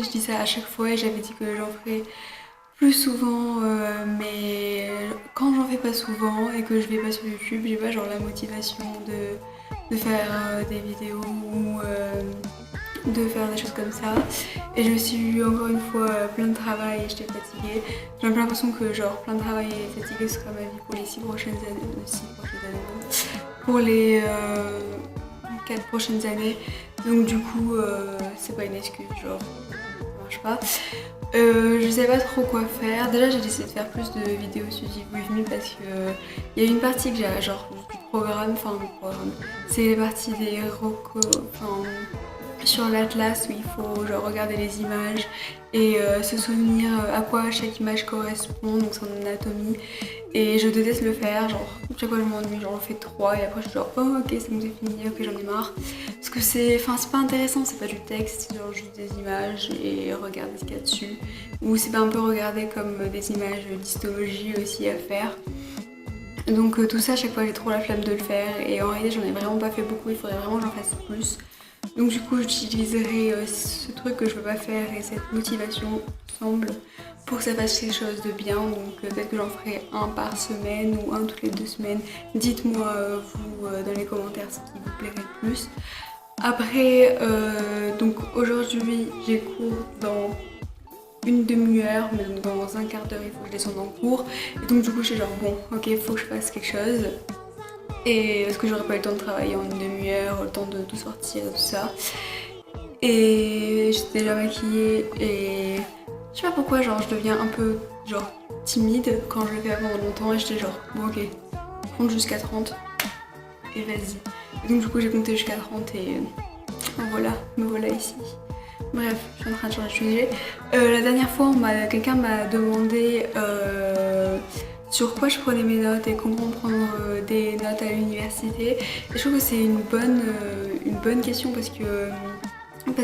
je dis ça à chaque fois et j'avais dit que j'en ferais plus souvent, mais quand j'en fais pas souvent et que je vais pas sur YouTube, j'ai pas genre la motivation de faire des vidéos ou de faire des choses comme ça. Et je me suis eu encore une fois plein de travail et j'étais fatiguée. J'ai un peu l'impression que genre plein de travail et fatiguée sera ma vie pour les 6 prochaines années. 6 prochaines années, non. Pour les 4 prochaines années. Donc du coup, c'est pas une excuse, genre ça marche pas. Je sais pas trop quoi faire. Déjà j'ai décidé de faire plus de vidéos sur With Me parce que il y a une partie que j'ai genre du programme, c'est la partie des sur l'atlas où il faut genre regarder les images et se souvenir à quoi chaque image correspond, donc son anatomie. Et je déteste le faire, genre chaque fois je m'ennuie, genre je fais 3 et après je suis genre oh ok c'est bon c'est fini, ok j'en ai marre. Parce que c'est pas intéressant, c'est pas du texte, c'est genre juste des images et regarder ce qu'il y a dessus. Ou c'est pas un peu regarder comme des images d'histologie aussi à faire. Donc tout ça à chaque fois j'ai trop la flemme de le faire et en réalité j'en ai vraiment pas fait beaucoup, il faudrait vraiment que j'en fasse plus. Donc du coup j'utiliserai ce truc que je veux pas faire et cette motivation ensemble pour que ça fasse quelque chose de bien. Donc peut-être que j'en ferai un par semaine ou un toutes les 2 semaines. Dites-moi vous dans les commentaires ce qui vous plairait le plus. Après donc aujourd'hui j'ai cours dans une demi-heure, mais donc dans un quart d'heure il faut que je descende en cours. Et donc du coup je suis genre bon ok faut que je fasse quelque chose. Et parce que j'aurais pas eu le temps de travailler en une demi-heure, le temps de tout sortir et tout ça. Et j'étais déjà maquillée et je sais pas pourquoi genre je deviens un peu genre timide quand je le fais pendant longtemps et j'étais genre bon ok, compte jusqu'à 30 et vas-y. Et donc du coup j'ai compté jusqu'à 30 et voilà, me voilà ici. Bref, je suis en train de changer de sujet. La dernière fois quelqu'un m'a demandé sur quoi je prenais mes notes et comment prendre des notes à l'université. Et je trouve que c'est une bonne question parce que on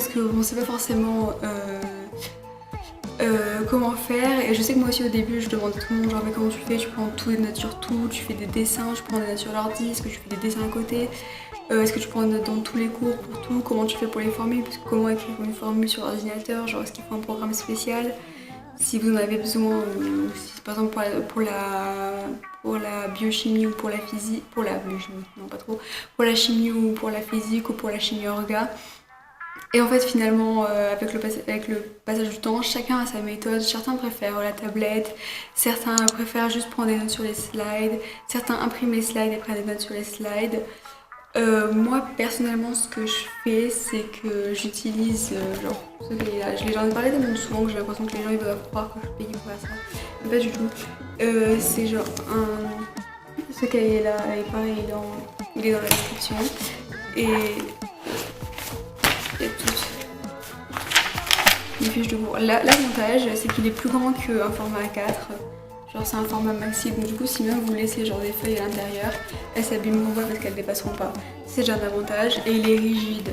sait pas forcément comment faire. Et je sais que moi aussi au début je demandais à tout le monde genre mais comment tu fais, tu prends tout des notes sur tout, tu fais des dessins, je prends des notes sur l'ordi, est-ce que tu fais des dessins à côté, est-ce que tu prends des notes dans tous les cours pour tout, comment tu fais pour les formules, parce que comment écrire une formule sur ordinateur, genre est-ce qu'il faut un programme spécial si vous en avez besoin, ou si par exemple pour la biochimie ou pour la physique, pour la biochimie, non pas trop, pour la chimie ou pour la physique ou pour la chimie orga. Et en fait finalement avec le passage du temps, chacun a sa méthode, certains préfèrent la tablette, certains préfèrent juste prendre des notes sur les slides, certains impriment les slides et prennent des notes sur les slides. Moi personnellement ce que je fais c'est que j'utilise genre ce cahier-là, j'en ai parlé tellement souvent que j'ai l'impression que les gens ils doivent croire que je paye pour faire ça, mais pas du tout. C'est genre ce cahier-là et pareil il est dans la description et il y a toutes les fiches de cours. L'avantage c'est qu'il est plus grand qu'un format A4. Genre c'est un format maxi, donc du coup si même vous laissez genre des feuilles à l'intérieur, elles s'abîmeront pas parce qu'elles dépasseront pas. C'est déjà un avantage et il est rigide.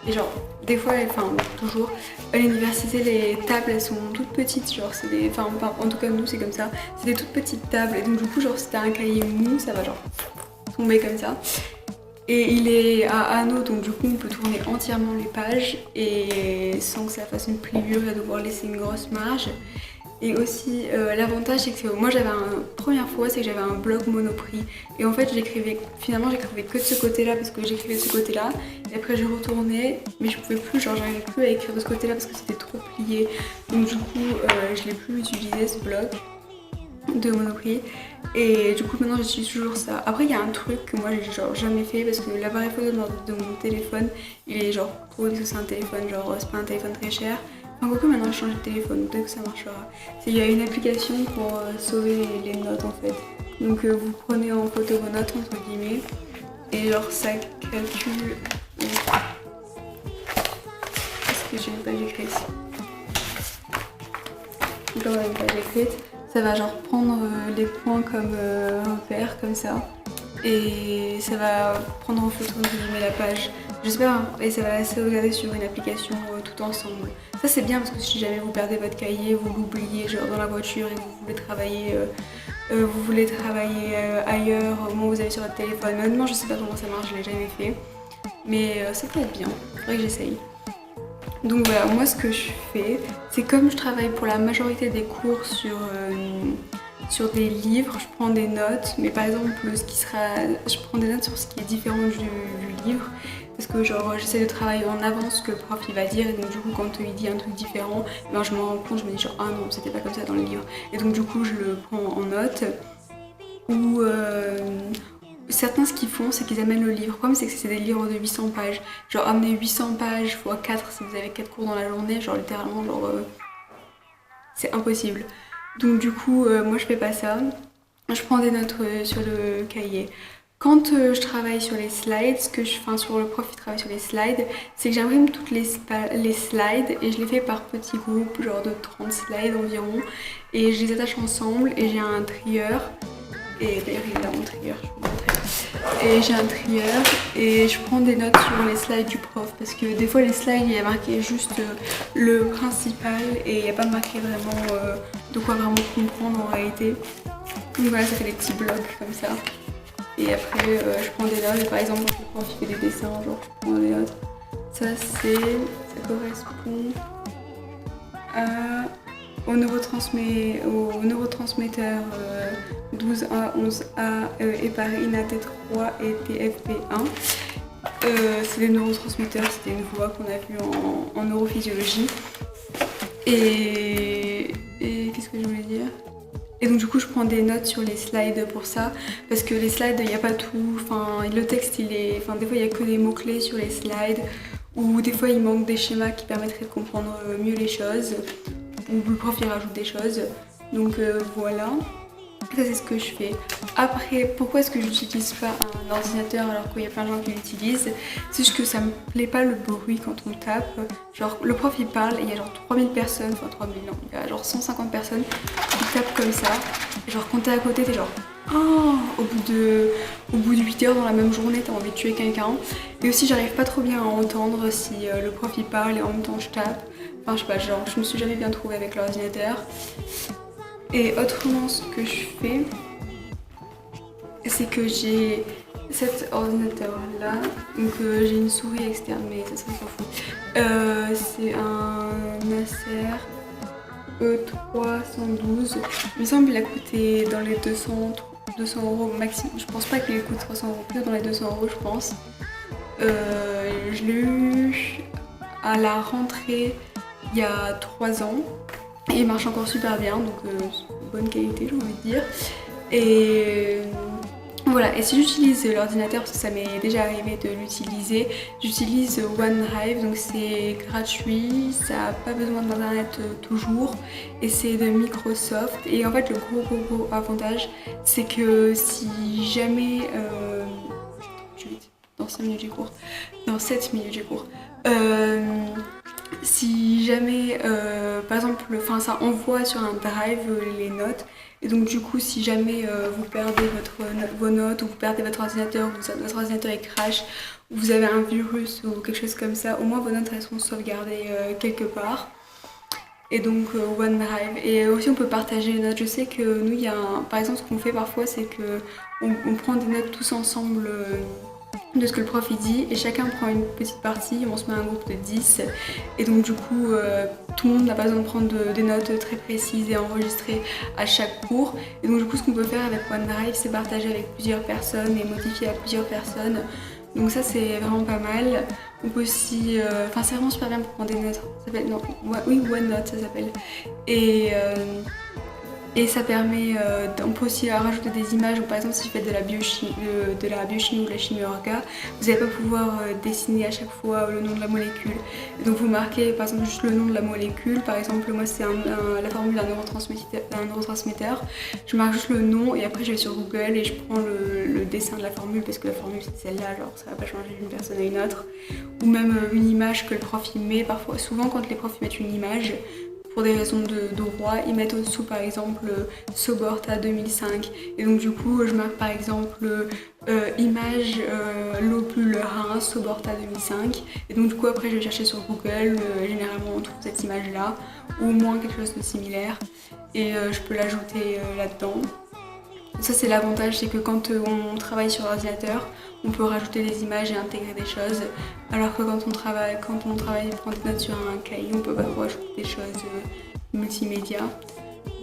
Et genre des fois, enfin toujours, à l'université les tables elles sont toutes petites, genre c'est des. Enfin en tout cas nous c'est comme ça, c'est des toutes petites tables et donc du coup genre si t'as un cahier mou ça va genre tomber comme ça. Et il est à anneau donc du coup on peut tourner entièrement les pages et sans que ça fasse une pliure et devoir laisser une grosse marge. Et aussi l'avantage c'est que moi première fois c'est que j'avais un bloc Monoprix et en fait finalement j'écrivais que de ce côté là parce que j'écrivais de ce côté là et après j'ai retourné mais je pouvais plus, genre j'arrivais plus à écrire de ce côté là parce que c'était trop plié, donc du coup je l'ai plus utilisé ce bloc de Monoprix et du coup maintenant j'utilise toujours ça. Après il y a un truc que moi j'ai genre jamais fait parce que l'appareil photo de mon téléphone il est genre trop, parce que c'est un téléphone genre c'est pas un téléphone très cher. Enfin, quoique maintenant je change de téléphone, peut-être que ça marchera. Il y a une application pour sauver les notes en fait. Donc vous prenez en photo vos notes entre guillemets et genre ça calcule. Est-ce que j'ai une page écrite? Genre une page écrite, ça va genre prendre les points comme repère comme ça et ça va prendre en photo entre guillemets la page. J'espère, et ça va sauvegarder sur une application tout ensemble. Ça c'est bien parce que si jamais vous perdez votre cahier, vous l'oubliez genre dans la voiture et vous voulez travailler ailleurs, au moment où vous avez sur votre téléphone. Honnêtement je sais pas comment ça marche, je l'ai jamais fait. Mais ça peut être bien, faudrait que j'essaye. Donc voilà, moi ce que je fais, c'est comme je travaille pour la majorité des cours sur des livres, je prends des notes, mais par exemple je prends des notes sur ce qui est différent du livre, parce que genre j'essaie de travailler en avance ce que le prof il va dire, et donc du coup quand il dit un truc différent, ben, je me rends compte, je me dis genre ah non c'était pas comme ça dans le livre, et donc du coup je le prends en note, ou certains ce qu'ils font c'est qu'ils amènent le livre. Le problème c'est que c'est des livres de 800 pages, genre amener 800 pages x 4 si vous avez 4 cours dans la journée, genre littéralement genre c'est impossible. Donc du coup moi je fais pas ça, je prends des notes sur le cahier. Quand je travaille sur les slides, enfin sur le prof qui travaille sur les slides, c'est que j'imprime toutes les slides et je les fais par petits groupes, genre de 30 slides environ, et je les attache ensemble et j'ai un trieur. Et d'ailleurs il est là mon trieur, je vous montrer. Et j'ai un trieur et je prends des notes sur les slides du prof parce que des fois les slides il y a marqué juste le principal et il n'y a pas marqué vraiment de quoi vraiment comprendre en réalité. Donc voilà, ça fait des petits blocs comme ça. Et après je prends des notes, par exemple quand le prof il fait des dessins, genre je prends des notes. Ça correspond au neurotransmetteur 12A, 11A et par INAT3 et TFP1. C'est des neurotransmetteurs, c'était une voie qu'on a vue en neurophysiologie. Et qu'est-ce que je voulais dire? Et donc du coup je prends des notes sur les slides pour ça, parce que les slides il n'y a pas tout, enfin le texte des fois il n'y a que des mots-clés sur les slides, ou des fois il manque des schémas qui permettraient de comprendre mieux les choses, ou le prof il rajoute des choses, donc voilà. Ça c'est ce que je fais. Après, pourquoi est-ce que j'utilise pas un ordinateur alors qu'il y a plein de gens qui l'utilisent? C'est juste que ça me plaît pas le bruit quand on tape. Genre le prof il parle et il y a genre 3000 personnes, enfin 3000 non, il y a genre 150 personnes qui tapent comme ça. Et genre quand t'es à côté t'es genre oh, au bout de 8 heures dans la même journée t'as envie de tuer quelqu'un. Et aussi j'arrive pas trop bien à entendre si le prof il parle et en même temps je tape. Enfin je sais pas, genre je me suis jamais bien trouvée avec l'ordinateur. Et autrement, ce que je fais, c'est que j'ai cet ordinateur là, donc j'ai une souris externe, mais ça s'en fout. C'est un Acer E312. Il me semble qu'il a coûté dans les 200 € maximum. Je pense pas qu'il coûte 300 €, plutôt dans les 200 € je pense. Je l'ai eu à la rentrée il y a 3 ans. Et il marche encore super bien, donc bonne qualité j'ai envie de dire. Et voilà, et si j'utilise l'ordinateur, parce que ça m'est déjà arrivé de l'utiliser, j'utilise OneDrive, donc c'est gratuit, ça n'a pas besoin d'internet toujours, et c'est de Microsoft. Et en fait le gros avantage, c'est que si jamais... dans 5 minutes j'ai cours, dans 7 minutes j'ai cours. Si jamais, par exemple, ça envoie sur un drive les notes, et donc du coup si jamais vous perdez vos notes, ou vous perdez votre ordinateur, ou votre ordinateur il crash, ou vous avez un virus ou quelque chose comme ça, au moins vos notes elles sont sauvegardées quelque part. Et donc OneDrive. Et aussi on peut partager les notes. Je sais que nous, par exemple ce qu'on fait parfois c'est que on prend des notes tous ensemble de ce que le prof il dit, et chacun prend une petite partie, on se met un groupe de 10, et donc du coup tout le monde n'a pas besoin de prendre des notes très précises et enregistrer à chaque cours. Et donc du coup ce qu'on peut faire avec OneDrive, c'est partager avec plusieurs personnes et modifier à plusieurs personnes. Donc ça c'est vraiment pas mal. On peut aussi, c'est vraiment super bien pour prendre des notes. Ça s'appelle, non, oui, OneNote ça s'appelle. Et ça permet, on peut aussi rajouter des images, ou par exemple si je fais de la biochimie ou de la chimie orga, vous n'allez pas pouvoir dessiner à chaque fois le nom de la molécule. Et donc vous marquez par exemple juste le nom de la molécule, par exemple moi c'est la formule d'un neurotransmetteur, je marque juste le nom et après je vais sur Google et je prends le dessin de la formule, parce que la formule c'est celle-là, genre ça va pas changer d'une personne à une autre. Ou même une image que le prof il met, parfois, souvent quand les profs mettent une image, pour des raisons de droit, ils mettent au-dessous par exemple Soborta 2005, et donc du coup je marque par exemple image lopule rein Soborta 2005, et donc du coup après je vais chercher sur Google, généralement on trouve cette image là, ou au moins quelque chose de similaire, et je peux l'ajouter là-dedans. Ça c'est l'avantage, c'est que quand on travaille sur l'ordinateur, on peut rajouter des images et intégrer des choses, alors que quand on travaille prendre des notes sur un cahier, on peut pas rajouter des choses multimédia.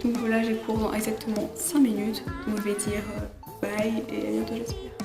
Donc voilà, j'ai cours dans exactement 5 minutes, donc je vais dire bye et à bientôt j'espère.